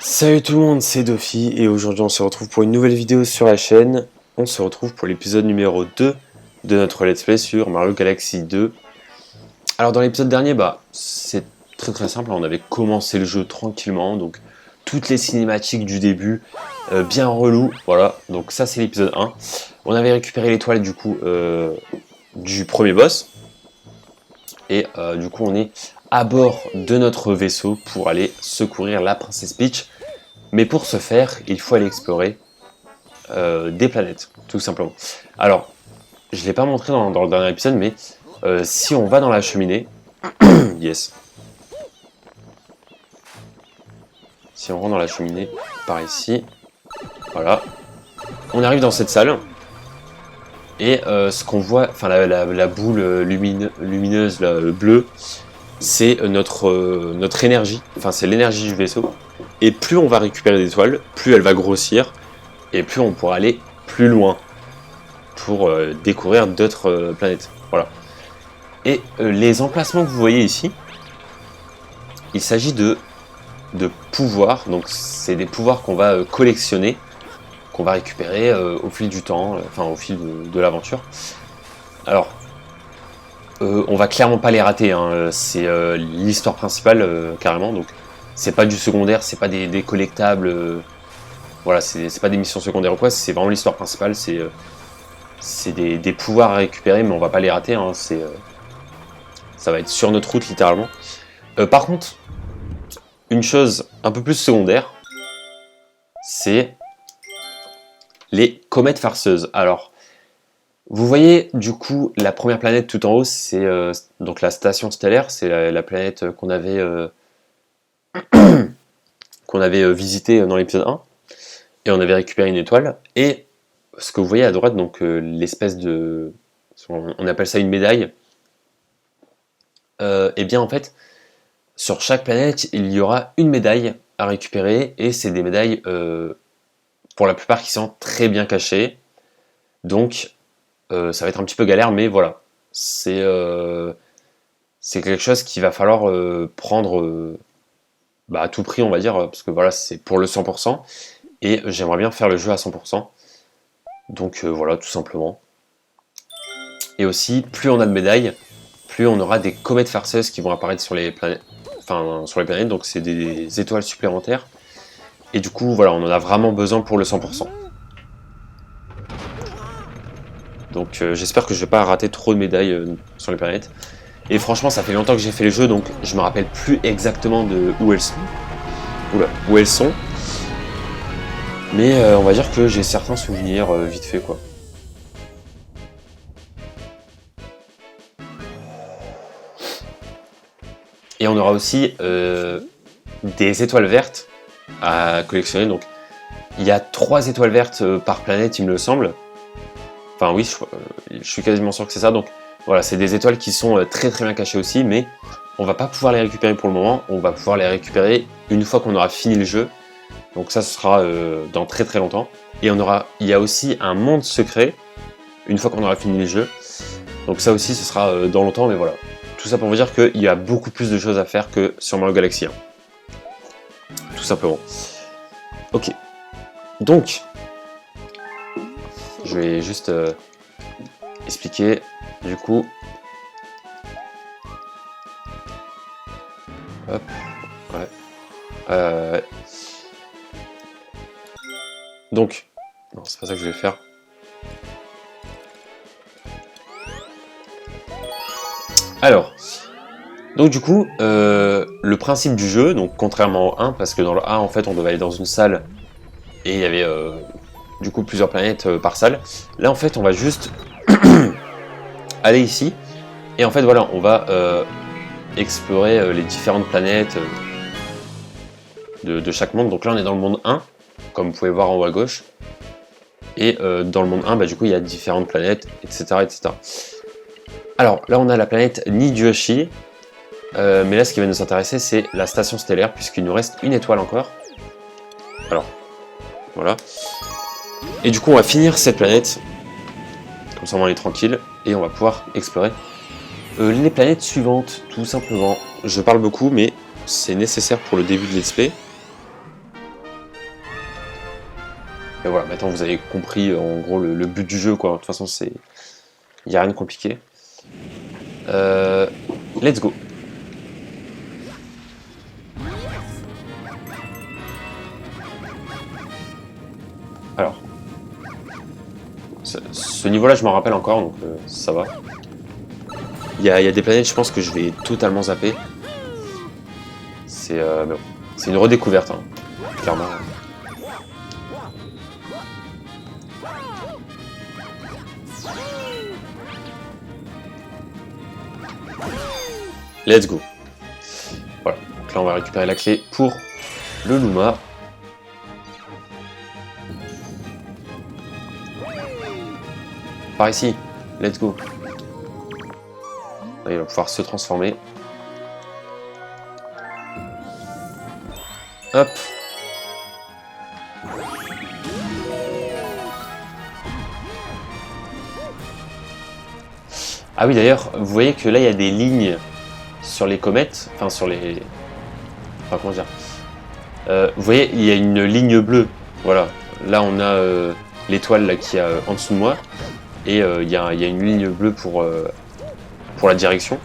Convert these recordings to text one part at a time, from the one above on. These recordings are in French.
Salut tout le monde, c'est Dofi et aujourd'hui on se retrouve pour une nouvelle vidéo sur la chaîne. On se retrouve pour l'épisode numéro 2 de notre let's play sur Mario Galaxy 2. Alors dans l'épisode dernier, c'est très simple, on avait commencé le jeu tranquillement, donc toutes les cinématiques du début, bien relou, voilà, donc ça c'est l'épisode 1. On avait récupéré l'étoile du coup du premier boss, et du coup on est à bord de notre vaisseau pour aller secourir la princesse Peach. Mais pour ce faire, il faut aller explorer des planètes, tout simplement. Alors, je ne l'ai pas montré dans le dernier épisode, mais si on va dans la cheminée... yes. Si on rentre dans la cheminée, par ici, voilà. On arrive dans cette salle. Et ce qu'on voit, enfin la boule lumineuse, là, bleue, c'est notre énergie. Enfin, c'est l'énergie du vaisseau. Et plus on va récupérer des étoiles, plus elle va grossir. Et plus on pourra aller plus loin pour découvrir d'autres planètes. Voilà. Et les emplacements que vous voyez ici, il s'agit de pouvoirs. Donc c'est des pouvoirs qu'on va collectionner, qu'on va récupérer au fil du temps, enfin au fil de l'aventure. Alors, on va clairement pas les rater, hein. C'est l'histoire principale carrément. Donc c'est pas du secondaire, c'est pas des collectables. Voilà, c'est pas des missions secondaires ou quoi, c'est vraiment l'histoire principale, c'est des pouvoirs à récupérer, mais on va pas les rater, hein, ça va être sur notre route littéralement. Par contre, une chose un peu plus secondaire, c'est les comètes farceuses. Alors, vous voyez du coup la première planète tout en haut, c'est donc la station stellaire, c'est la planète qu'on avait visitée dans l'épisode 1. Et on avait récupéré une étoile, et ce que vous voyez à droite, donc l'espèce de... on appelle ça une médaille, et bien en fait, sur chaque planète, il y aura une médaille à récupérer, et c'est des médailles, pour la plupart, qui sont très bien cachées, donc ça va être un petit peu galère, mais voilà, c'est quelque chose qu'il va falloir prendre à tout prix, on va dire, parce que voilà, c'est pour le 100%, et j'aimerais bien faire le jeu à 100%. Donc voilà, tout simplement. Et aussi, plus on a de médailles, plus on aura des comètes farceuses qui vont apparaître sur les planètes. Enfin, sur les planètes, donc c'est des étoiles supplémentaires. Et du coup, voilà, on en a vraiment besoin pour le 100%. Donc j'espère que je vais pas rater trop de médailles sur les planètes. Et franchement, ça fait longtemps que j'ai fait les jeux, donc je me rappelle plus exactement de où elles sont. Oula, où elles sont. Mais on va dire que j'ai certains souvenirs vite fait, quoi. Et on aura aussi des étoiles vertes à collectionner. Donc il y a 3 étoiles vertes par planète, il me semble. Enfin oui, je suis quasiment sûr que c'est ça. Donc voilà, c'est des étoiles qui sont très bien cachées aussi, mais on va pas pouvoir les récupérer pour le moment. On va pouvoir les récupérer une fois qu'on aura fini le jeu. Donc ça, ce sera dans très longtemps. Et il y a aussi un monde secret une fois qu'on aura fini les jeux. Donc ça aussi, ce sera dans longtemps, mais voilà. Tout ça pour vous dire qu'il y a beaucoup plus de choses à faire que sur Mario Galaxy 1. Tout simplement. Ok. Donc, je vais juste expliquer, du coup. Hop. Ouais. Donc, non, c'est pas ça que je vais faire. Alors, donc du coup, le principe du jeu, donc contrairement au 1, parce que dans le 1, en fait, on devait aller dans une salle, et il y avait du coup plusieurs planètes par salle. Là, en fait, on va juste aller ici, et en fait, voilà, on va explorer les différentes planètes de chaque monde. Donc là, on est dans le monde 1, comme vous pouvez voir en haut à gauche, et dans le monde 1, du coup, il y a différentes planètes, etc., etc. Alors, là, on a la planète Nidyoshi, mais là, ce qui va nous intéresser, c'est la station stellaire, puisqu'il nous reste une étoile encore. Alors, voilà. Et du coup, on va finir cette planète, comme ça, on est tranquille, et on va pouvoir explorer les planètes suivantes, tout simplement. Je parle beaucoup, mais c'est nécessaire pour le début de let's play. Et voilà, maintenant vous avez compris en gros le but du jeu, quoi. De toute façon, il n'y a rien de compliqué. Let's go. Alors, ce niveau-là, je m'en rappelle encore, donc ça va. Il y a des planètes, je pense que je vais totalement zapper. C'est bon, c'est une redécouverte, hein, clairement. Let's go. Voilà, donc là on va récupérer la clé pour le Luma. Par ici, let's go. Là, il va pouvoir se transformer. Hop. Ah oui, d'ailleurs, vous voyez que là, il y a des lignes sur les comètes, enfin sur les... Enfin, comment dire, vous voyez, il y a une ligne bleue, voilà. Là, on a l'étoile là qui est en dessous de moi, et il y a une ligne bleue pour la direction.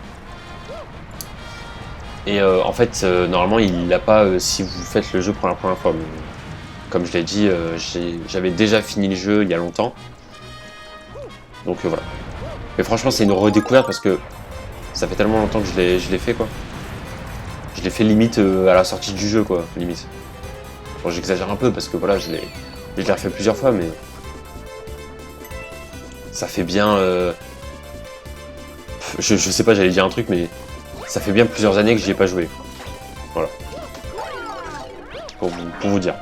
Et en fait, normalement, il l'a pas si vous faites le jeu pour la première fois. Mais, comme je l'ai dit, j'avais déjà fini le jeu il y a longtemps. Donc voilà. Mais franchement, c'est une redécouverte parce que ça fait tellement longtemps que je l'ai fait, quoi. Je l'ai fait limite à la sortie du jeu, quoi, limite. Bon, j'exagère un peu parce que voilà, je l'ai refait plusieurs fois, mais ça fait bien... Je sais pas, j'allais dire un truc, mais ça fait bien plusieurs années que j'y ai pas joué. Voilà. Pour vous dire.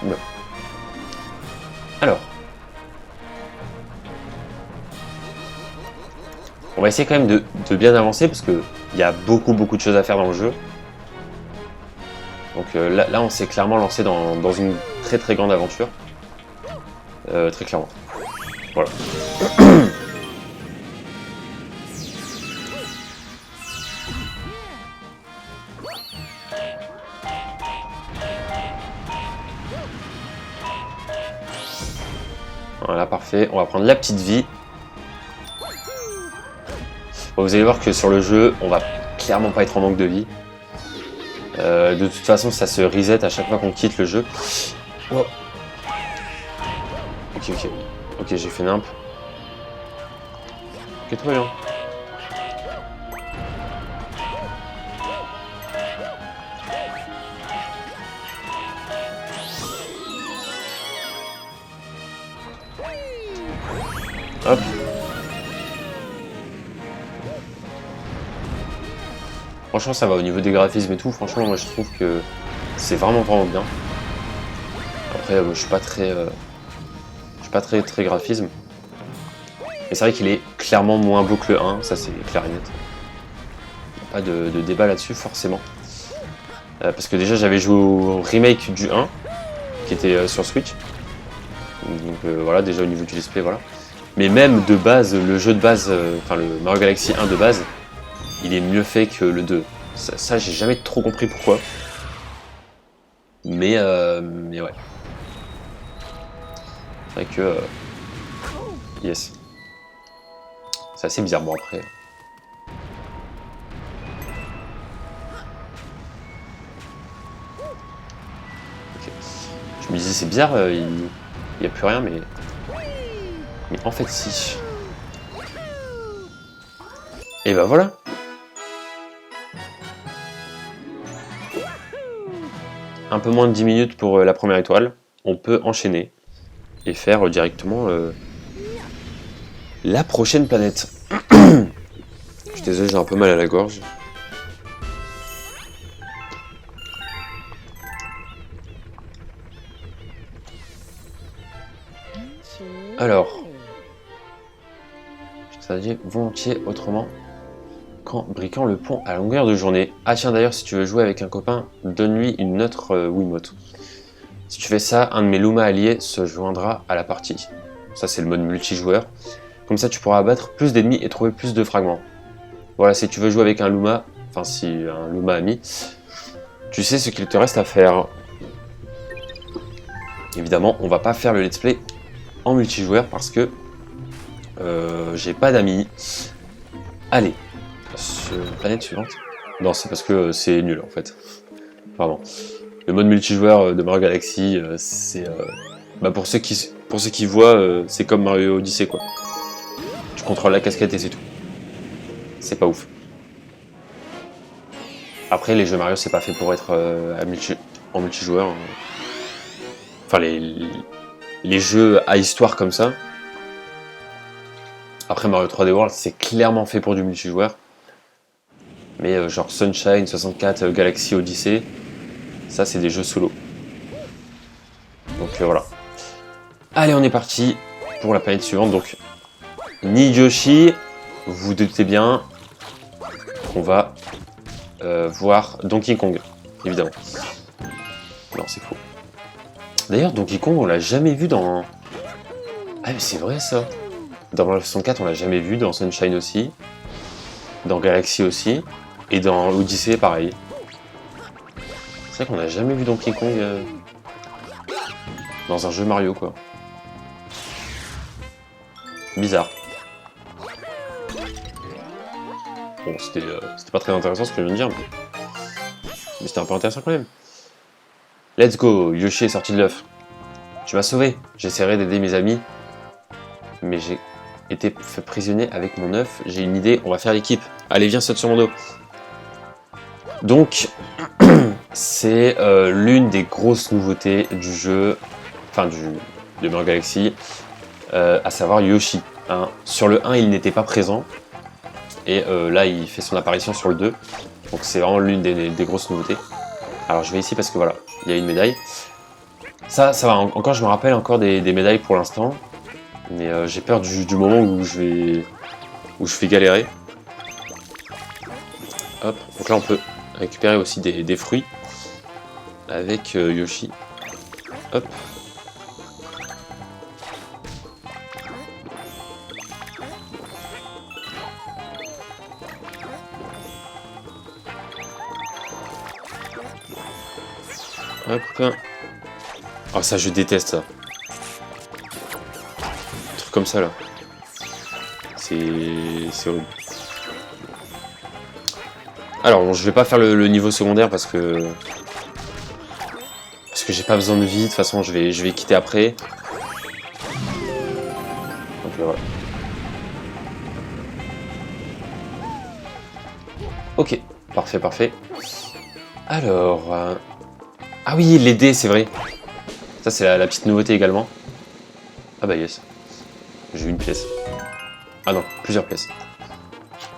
Bon. Alors. On va essayer quand même de bien avancer parce que il y a beaucoup de choses à faire dans le jeu. Donc là on s'est clairement lancé dans une très grande aventure. Très clairement. Voilà. Voilà, parfait. On va prendre la petite vie. Bon, vous allez voir que sur le jeu, on va clairement pas être en manque de vie. De toute façon, ça se reset à chaque fois qu'on quitte le jeu. Oh. Ok, j'ai fait nimp. Ok, tout va bien. Hop. Franchement, ça va au niveau des graphismes et tout. Franchement, moi je trouve que c'est vraiment bien. Après, je suis pas très graphisme. Mais c'est vrai qu'il est clairement moins beau que le 1, ça c'est clair et net. Pas de débat là-dessus, forcément. Parce que déjà, j'avais joué au remake du 1, qui était sur Switch. Donc voilà, déjà au niveau du display, voilà. Mais même de base, le jeu de base, enfin le Mario Galaxy 1 de base, il est mieux fait que le 2. Ça j'ai jamais trop compris pourquoi. Mais ouais. C'est vrai que... yes. C'est assez bizarre, bon après... Okay. Je me disais c'est bizarre, il n'y a plus rien, mais en fait si. Et ben voilà. Un peu moins de 10 minutes pour la première étoile. On peut enchaîner et faire directement la prochaine planète. Je suis désolé, j'ai un peu mal à la gorge. Alors, je t'ai dit volontiers autrement qu'en briquant le pont à longueur de journée. Ah tiens, d'ailleurs, si tu veux jouer avec un copain, donne-lui une autre Wiimote. Si tu fais ça, un de mes Luma alliés se joindra à la partie. Ça, c'est le mode multijoueur. Comme ça, tu pourras abattre plus d'ennemis et trouver plus de fragments. Voilà, si tu veux jouer avec un Luma, enfin si un Luma ami, Tu sais ce qu'il te reste à faire. Évidemment, on va pas faire le let's play en multijoueur parce que j'ai pas d'amis. Allez, planète suivante. Non, c'est parce que c'est nul en fait. Pardon. Le mode multijoueur de Mario Galaxy, c'est bah pour ceux qui voient, c'est comme Mario Odyssey quoi. Tu contrôles la casquette et c'est tout. C'est pas ouf. Après, les jeux Mario, c'est pas fait pour être en multijoueur. Enfin, les jeux à histoire comme ça. Après, Mario 3D World, c'est clairement fait pour du multijoueur. Mais genre Sunshine, 64, Galaxy Odyssey, ça, c'est des jeux solo. Donc voilà. Allez, on est parti pour la planète suivante. Donc, ni Yoshi, vous doutez bien qu'on va voir Donkey Kong, évidemment. Non, c'est faux. D'ailleurs, Donkey Kong, on l'a jamais vu dans... Ah, mais c'est vrai, ça. Dans Mario 64, on l'a jamais vu, dans Sunshine aussi. Dans Galaxy aussi. Et dans Odyssey, pareil. C'est vrai qu'on n'a jamais vu Donkey Kong dans un jeu Mario, quoi. Bizarre. Bon, c'était pas très intéressant ce que je viens de dire, mais c'était un peu intéressant quand même. Let's go, Yoshi est sorti de l'œuf. Tu m'as sauvé. J'essaierai d'aider mes amis, mais j'ai été fait prisonnier avec mon œuf. J'ai une idée, on va faire l'équipe. Allez, viens, saute sur mon dos. Donc, c'est l'une des grosses nouveautés du jeu, enfin de Mario Galaxy, à savoir Yoshi. Hein. Sur le 1, il n'était pas présent. Et là, il fait son apparition sur le 2. Donc c'est vraiment l'une des grosses nouveautés. Alors je vais ici parce que voilà, il y a une médaille. Ça va, encore je me rappelle encore des médailles pour l'instant. Mais j'ai peur du moment où je vais galérer. Hop, donc là on peut récupérer aussi des fruits. Avec Yoshi. Hop. Hop. Oh ça je déteste ça. Un truc comme ça là. C'est horrible. Alors bon, je vais pas faire le niveau secondaire parce que j'ai pas besoin de vie, de toute façon je vais quitter après. Donc voilà. Ok, parfait. Alors... Ah oui, les dés, c'est vrai. Ça, c'est la petite nouveauté également. Ah bah yes. J'ai une pièce. Ah non, plusieurs pièces.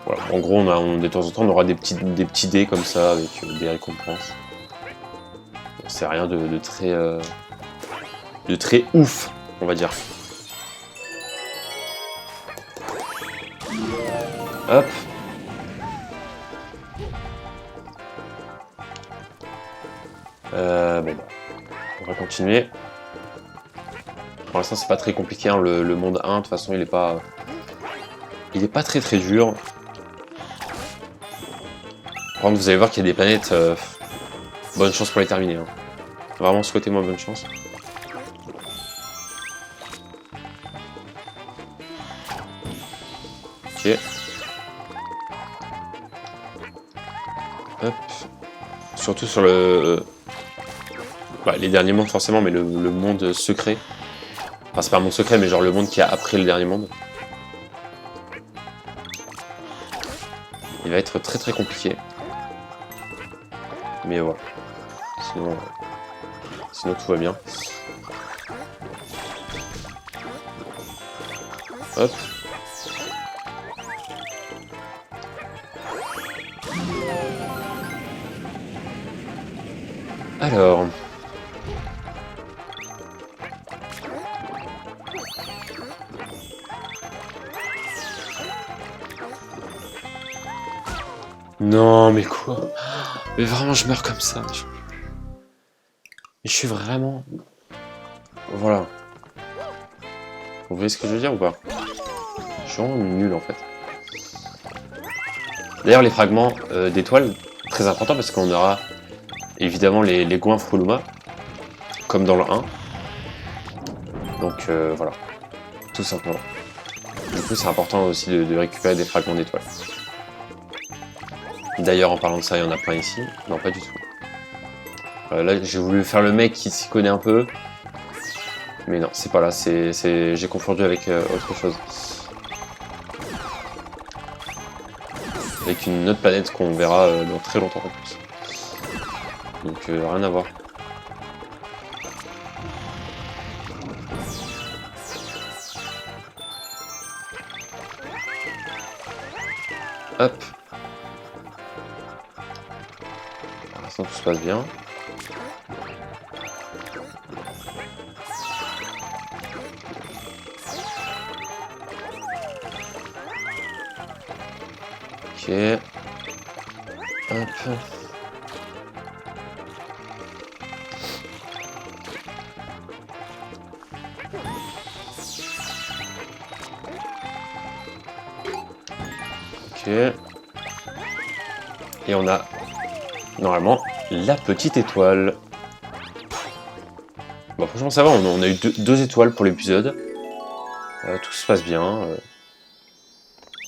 Voilà. En gros, de temps en temps, on aura des petits dés comme ça, avec des récompenses. Bon, c'est rien de très ouf, on va dire. Hop. Bon, on va continuer. Pour l'instant, c'est pas très compliqué. Hein. Le monde 1, de toute façon, il est pas très dur. Par contre, vous allez voir qu'il y a des planètes. Bonne chance pour les terminer. Hein. Vraiment, souhaitez-moi bonne chance. Ok. Hop. Surtout sur les derniers mondes forcément, mais le monde secret. Enfin, c'est pas un monde secret, mais genre le monde qui a après le dernier monde. Il va être très compliqué. Mais voilà. Sinon tout va bien. Hop. Alors... Non, mais quoi? Mais vraiment, je meurs comme ça. Mais je suis vraiment... Voilà. Vous voyez ce que je veux dire ou pas? Je suis vraiment nul, en fait. D'ailleurs, les fragments d'étoiles, très important parce qu'on aura évidemment les goinfres Luma, comme dans le 1. Donc voilà, tout simplement. Du coup c'est important aussi de récupérer des fragments d'étoiles. D'ailleurs en parlant de ça, il y en a plein ici. Non, pas du tout. Là j'ai voulu faire le mec qui s'y connaît un peu. Mais non, c'est pas là, j'ai confondu avec autre chose. Avec une autre planète qu'on verra dans très longtemps en plus. Donc rien à voir. Hop. Pour l'instant tout se passe bien. Ok. Hop. Ok. Et on a normalement la petite étoile. Bon, franchement ça va, on a eu deux étoiles pour l'épisode. Tout se passe bien.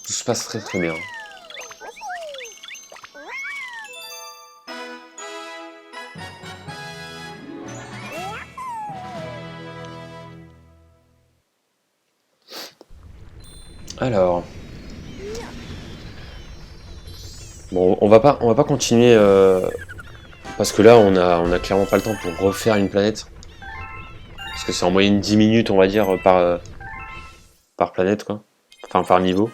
Tout se passe très très bien. Alors, bon, on va pas continuer parce que là, on a clairement pas le temps pour refaire une planète, parce que c'est en moyenne 10 minutes, on va dire, par planète, quoi. Enfin, par niveau.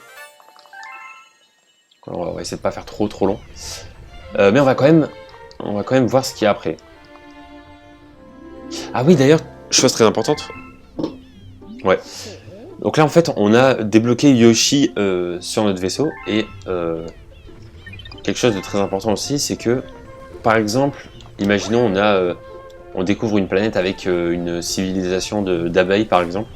Alors, on va essayer de pas faire trop long. Mais on va quand même voir ce qu'il y a après. Ah oui, d'ailleurs, chose très importante. Ouais. Donc là, en fait, on a débloqué Yoshi sur notre vaisseau, et quelque chose de très important aussi, c'est que, par exemple, imaginons on découvre une planète avec une civilisation d'abeilles, par exemple,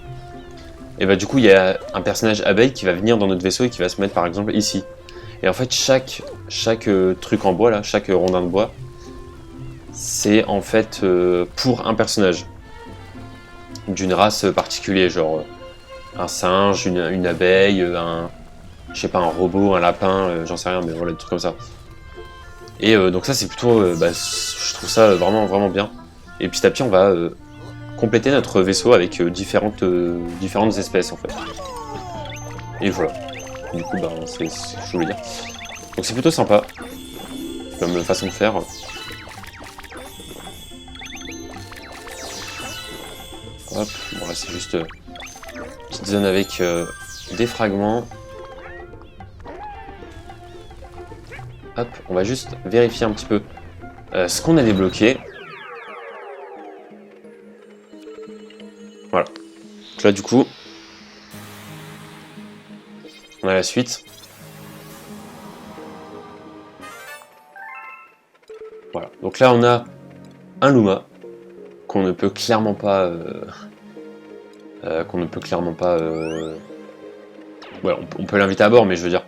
et bah du coup, il y a un personnage abeille qui va venir dans notre vaisseau et qui va se mettre, par exemple, ici. Et en fait, chaque truc en bois, là, chaque rondin de bois, c'est en fait pour un personnage d'une race particulière, genre un singe, une abeille, je sais pas, un robot, un lapin, j'en sais rien, mais voilà, des trucs comme ça. Et donc ça c'est plutôt, je trouve ça vraiment bien. Et petit à petit on va compléter notre vaisseau avec différentes espèces en fait. Et voilà. Du coup c'est ce que je voulais dire. Donc c'est plutôt sympa comme façon de faire. Hop, bon là c'est juste une petite zone avec des fragments. Hop, on va juste vérifier un petit peu ce qu'on a débloqué. Voilà. Donc là, du coup, on a la suite. Voilà. Donc là, on a un Luma qu'on ne peut clairement pas... Ouais, on peut l'inviter à bord, mais je veux dire...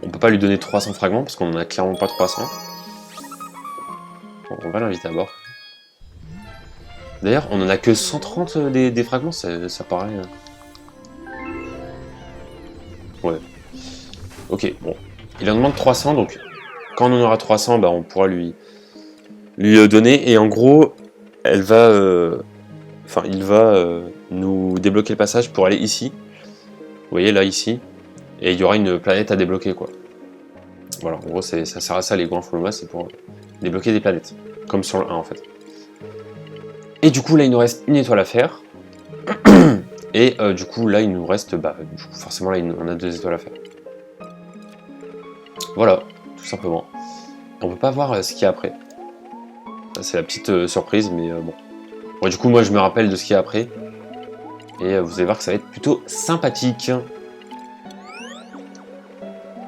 On peut pas lui donner 300 fragments, parce qu'on en a clairement pas 300. Bon, on va l'inviter à bord. D'ailleurs, on en a que 130 des fragments, ça paraît... Ouais. Ok, bon. Il en demande 300, donc quand on en aura 300, bah, on pourra lui donner. Et en gros, elle va... Enfin, il va nous débloquer le passage pour aller ici. Vous voyez, là, ici. Et il y aura une planète à débloquer, quoi. Voilà, en gros, ça sert à ça, les goinfres Luma, c'est pour débloquer des planètes. Comme sur le 1, en fait. Et du coup, là, il nous reste une étoile à faire. Et du coup, là, il nous reste... Bah, du coup, forcément, là, on a 2 étoiles à faire. Voilà, tout simplement. On peut pas voir ce qu'il y a après. C'est la petite surprise, mais bon. Bon. Du coup, moi, je me rappelle de ce qu'il y a après. Et vous allez voir que ça va être plutôt sympathique.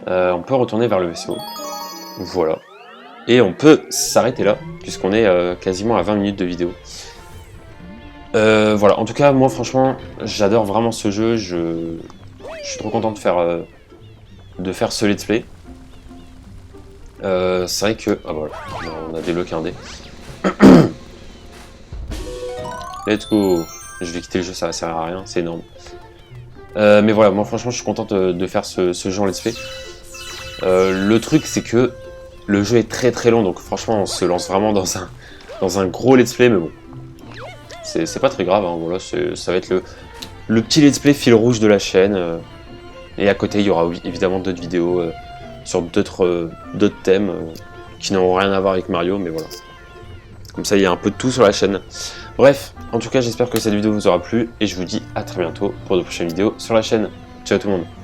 On peut retourner vers le vaisseau. Voilà. Et on peut s'arrêter là, puisqu'on est quasiment à 20 minutes de vidéo. Voilà, en tout cas, moi franchement, j'adore vraiment ce jeu. Je suis trop content de faire ce let's play. C'est vrai que... Ah voilà, on a débloqué un dé. Let's go. Je vais quitter le jeu, ça va servir à rien, c'est énorme. Mais voilà, moi franchement je suis content de faire ce jeu en let's play. Le truc c'est que le jeu est très long, donc franchement on se lance vraiment dans un gros let's play, mais bon. C'est pas très grave, hein, voilà, ça va être le petit let's play fil rouge de la chaîne. Et à côté il y aura évidemment d'autres vidéos sur d'autres thèmes qui n'auront rien à voir avec Mario, mais voilà. Comme ça il y a un peu de tout sur la chaîne. Bref, en tout cas j'espère que cette vidéo vous aura plu, et je vous dis à très bientôt pour de prochaines vidéos sur la chaîne. Ciao tout le monde.